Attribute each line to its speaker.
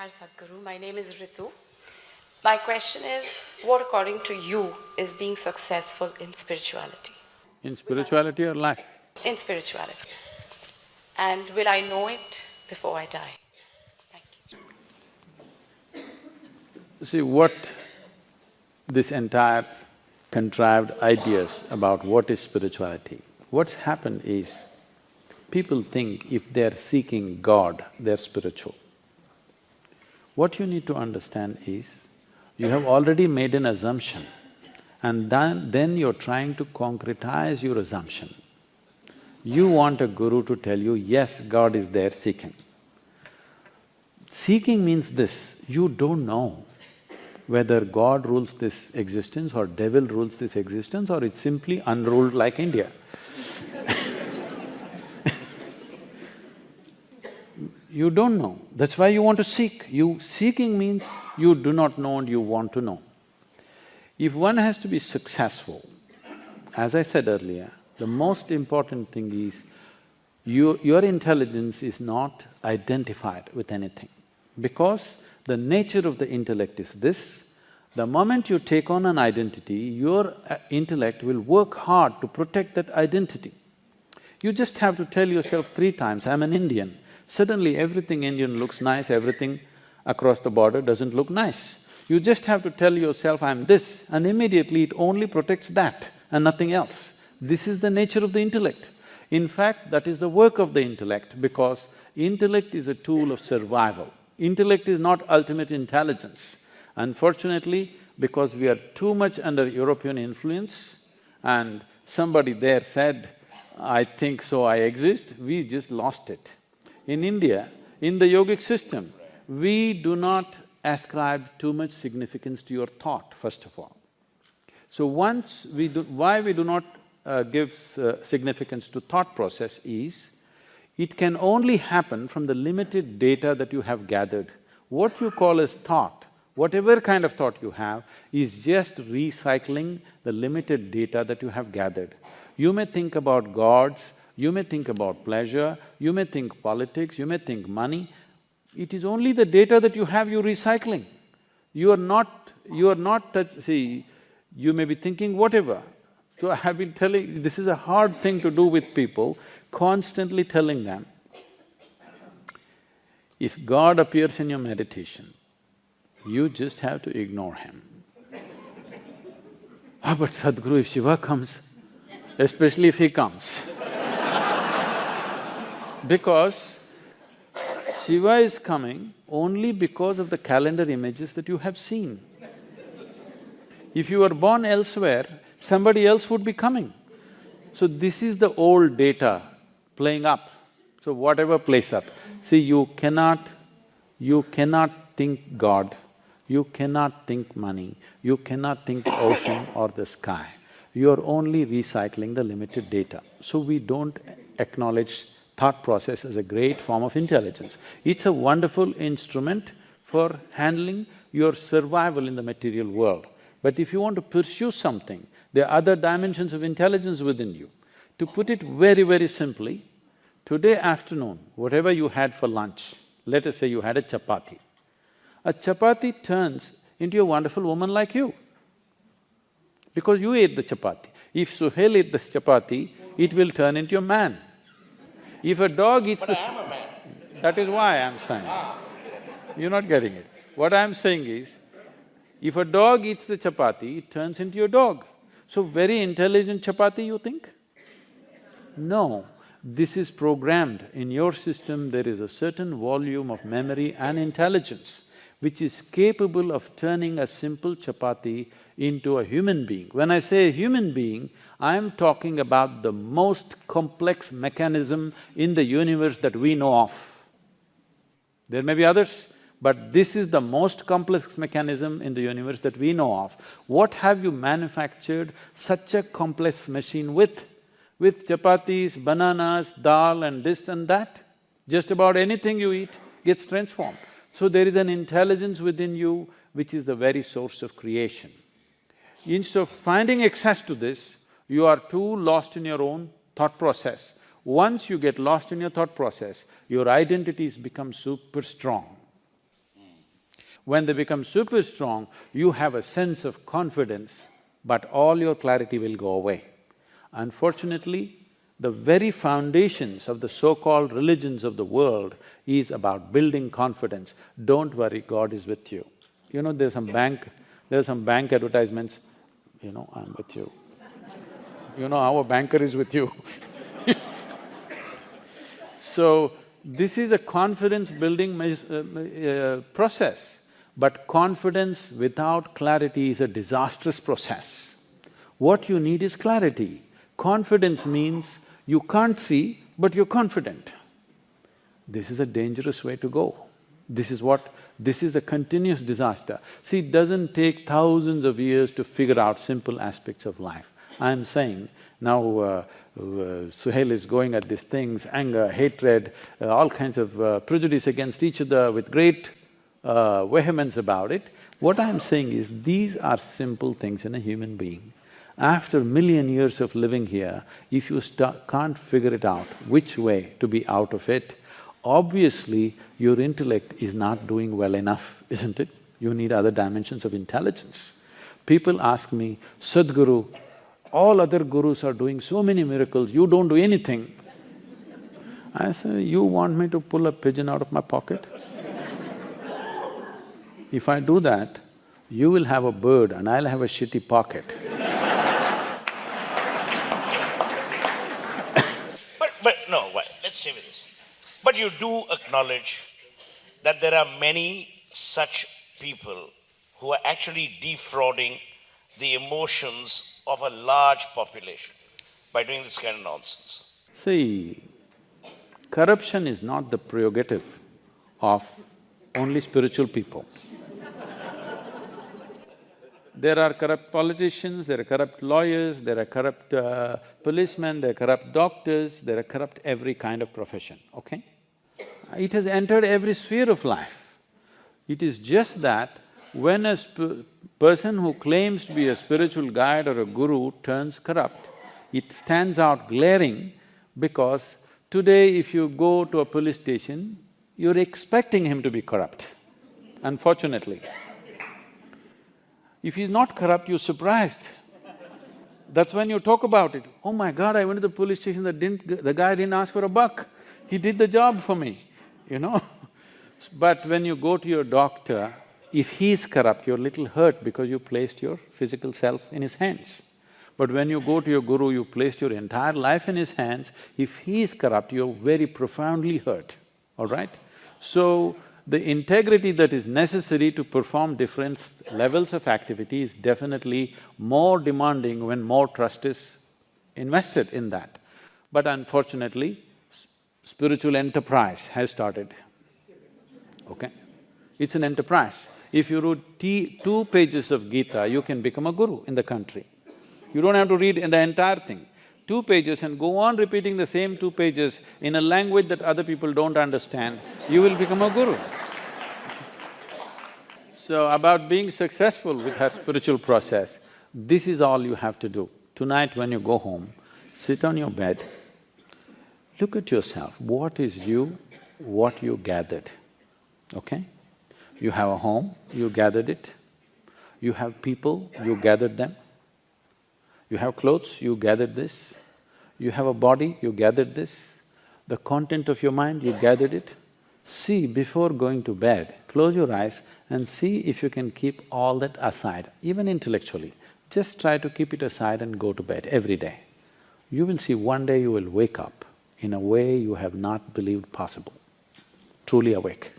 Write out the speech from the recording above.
Speaker 1: Namaskar, Sadhguru. My name is Ritu. My question is, what according to you is being successful in spirituality?
Speaker 2: In spirituality or life?
Speaker 1: In spirituality. And will I know it before I die? Thank you.
Speaker 2: See, what this entire contrived ideas about what is spirituality, what's happened is, people think if they're seeking God, they're spiritual. What you need to understand is, you have already made an assumption and then you're trying to concretize your assumption. You want a guru to tell you, yes, God is there seeking. Seeking means this, you don't know whether God rules this existence or devil rules this existence or it's simply unruled like India. You don't know, that's why you want to seek. Seeking means you do not know and you want to know. If one has to be successful, as I said earlier, the most important thing is your intelligence is not identified with anything. Because the nature of the intellect is this, the moment you take on an identity, your intellect will work hard to protect that identity. You just have to tell yourself 3 times, I'm an Indian. Suddenly everything Indian looks nice, everything across the border doesn't look nice. You just have to tell yourself, I'm this, and immediately it only protects that and nothing else. This is the nature of the intellect. In fact, that is the work of the intellect because intellect is a tool of survival. Intellect is not ultimate intelligence. Unfortunately, because we are too much under European influence and somebody there said, I think so, I exist, we just lost it. In India, in the yogic system, we do not ascribe too much significance to your thought, first of all. So why we do not give significance to thought process is, it can only happen from the limited data that you have gathered. What you call as thought, whatever kind of thought you have, is just recycling the limited data that you have gathered. You may think about gods, you may think about pleasure, you may think politics, you may think money. It is only the data that you have you're recycling. You are not see, you may be thinking whatever. So I have been telling, this is a hard thing to do with people, constantly telling them, if God appears in your meditation, you just have to ignore him. But Sadhguru, if Shiva comes, especially if he comes because Shiva is coming only because of the calendar images that you have seen. If you were born elsewhere, somebody else would be coming. So this is the old data playing up. So whatever plays up, see, you cannot think God, you cannot think money, you cannot think ocean or the sky. You are only recycling the limited data. So we don't acknowledge thought process as a great form of intelligence. It's a wonderful instrument for handling your survival in the material world. But if you want to pursue something, there are other dimensions of intelligence within you. To put it very, very simply, today afternoon, whatever you had for lunch, let us say you had a chapati turns into a wonderful woman like you, because you ate the chapati. If Suhail ate this chapati, it will turn into a man. If a dog eats
Speaker 3: But I am a man.
Speaker 2: That is why I'm saying. You're not getting it. What I'm saying is, if a dog eats the chapati, it turns into a dog. So very intelligent chapati, you think? No, this is programmed. In your system, there is a certain volume of memory and intelligence which is capable of turning a simple chapati into a human being. When I say human being, I am talking about the most complex mechanism in the universe that we know of. There may be others, but this is the most complex mechanism in the universe that we know of. What have you manufactured such a complex machine with? With chapatis, bananas, dal and this and that? Just about anything you eat gets transformed. So there is an intelligence within you which is the very source of creation. Instead of finding access to this, you are too lost in your own thought process. Once you get lost in your thought process, your identities become super strong. When they become super strong, you have a sense of confidence, but all your clarity will go away. Unfortunately, the very foundations of the so-called religions of the world is about building confidence. Don't worry, God is with you. You know, there's some bank advertisements, you know, I'm with you. You know, our banker is with you. So, this is a confidence-building process, but confidence without clarity is a disastrous process. What you need is clarity. Confidence means you can't see, but you're confident. This is a dangerous way to go. This is a continuous disaster. See, it doesn't take thousands of years to figure out simple aspects of life. I'm saying, now Suhail is going at these things, anger, hatred, all kinds of prejudice against each other with great vehemence about it. What I'm saying is, these are simple things in a human being. After a million years of living here, if you can't figure it out, which way to be out of it, obviously your intellect is not doing well enough, isn't it? You need other dimensions of intelligence. People ask me, Sadhguru, all other gurus are doing so many miracles, you don't do anything. I say, you want me to pull a pigeon out of my pocket? If I do that, you will have a bird and I'll have a shitty pocket.
Speaker 3: But no, let's stay with this. But you do acknowledge that there are many such people who are actually defrauding the emotions of a large population by doing this kind of nonsense.
Speaker 2: See, corruption is not the prerogative of only spiritual people. There are corrupt politicians, there are corrupt lawyers, there are corrupt policemen, there are corrupt doctors, there are corrupt every kind of profession, okay? It has entered every sphere of life. It is just that when a person who claims to be a spiritual guide or a guru turns corrupt, it stands out glaring because today if you go to a police station, you're expecting him to be corrupt, unfortunately. If he's not corrupt, you're surprised. That's when you talk about it. Oh my God, I went to the police station, the guy didn't ask for a buck. He did the job for me, you know. But when you go to your doctor, if he's corrupt, you're a little hurt because you placed your physical self in his hands. But when you go to your guru, you placed your entire life in his hands. If he is corrupt, you're very profoundly hurt, all right? So, the integrity that is necessary to perform different levels of activity is definitely more demanding when more trust is invested in that. But unfortunately, spiritual enterprise has started, okay? It's an enterprise. If you read 2 pages of Gita, you can become a guru in the country. You don't have to read the entire thing. 2 pages and go on repeating the same 2 pages in a language that other people don't understand, you will become a guru. So, about being successful with that spiritual process, this is all you have to do. Tonight when you go home, sit on your bed, look at yourself, what is you, what you gathered, okay? You have a home, you gathered it. You have people, you gathered them. You have clothes, you gathered this. You have a body, you gathered this. The content of your mind, you gathered it. See, before going to bed, close your eyes and see if you can keep all that aside, even intellectually. Just try to keep it aside and go to bed every day. You will see one day you will wake up in a way you have not believed possible, truly awake.